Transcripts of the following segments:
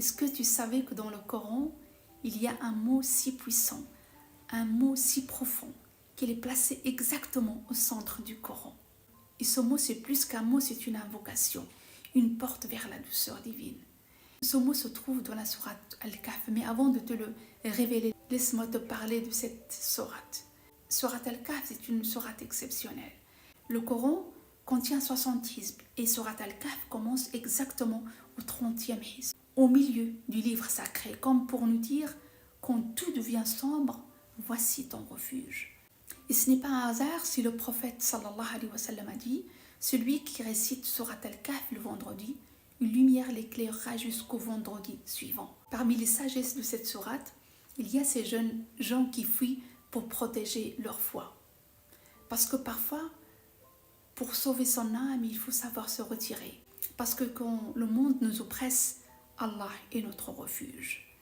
Est-ce que tu savais que dans le Coran, il y a un mot si puissant, un mot si profond, qu'il est placé exactement au centre du Coran? Et ce mot, c'est plus qu'un mot, c'est une invocation, une porte vers la douceur divine. Ce mot se trouve dans la sourate Al-Kahf, mais avant de te le révéler, laisse-moi te parler de cette sourate. Sourate Al-Kahf, c'est une sourate exceptionnelle. Le Coran contient 60 hizb et sourate Al-Kahf commence exactement au 30e hizb, au milieu du livre sacré, comme pour nous dire, quand tout devient sombre, voici ton refuge. Et ce n'est pas un hasard si le prophète sallallahu alayhi wa sallam a dit, celui qui récite sourate Al-Kahf le vendredi, une lumière l'éclairera jusqu'au vendredi suivant. Parmi les sagesses de cette sourate, il y a ces jeunes gens qui fuient pour protéger leur foi. Parce que parfois, pour sauver son âme, il faut savoir se retirer. Parce que quand le monde nous oppresse, Allah est notre refuge.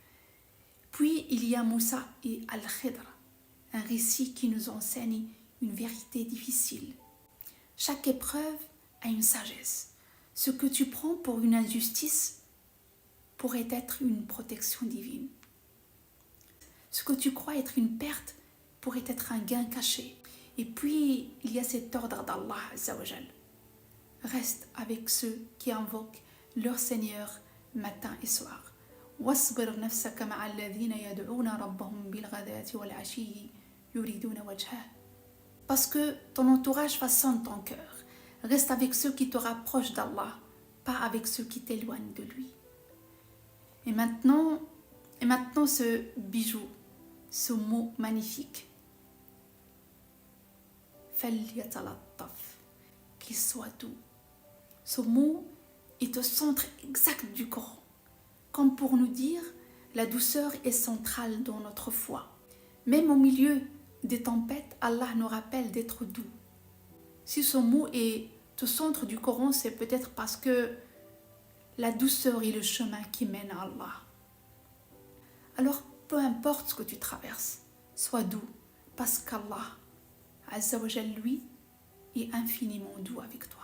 Puis il y a Moussa et Al-Khidr, un récit qui nous enseigne une vérité difficile. Chaque épreuve a une sagesse. Ce que tu prends pour une injustice pourrait être une protection divine. Ce que tu crois être une perte pourrait être un gain caché. Et puis, il y a cet ordre d'Allah Azza wa Jal. Reste avec ceux qui invoquent leur Seigneur matin et soir. واصبر نفسك مع الذين يدعون ربهم بالغداة والعشي يريدون وجهه. Parce que ton entourage façonne ton cœur. Reste avec ceux qui te rapprochent d'Allah, pas avec ceux qui t'éloignent de lui. Et maintenant ce bijou, ce mot magnifique. فَلْيَتَلَطَّفْ, qu'il soit doux. Ce mot est au centre exact du Coran. Comme pour nous dire, la douceur est centrale dans notre foi. Même au milieu des tempêtes, Allah nous rappelle d'être doux. Si ce mot est au centre du Coran, c'est peut-être parce que la douceur est le chemin qui mène à Allah. Alors, peu importe ce que tu traverses, sois doux, parce qu'Allah, Azza wa Jal, lui, est infiniment doux avec toi.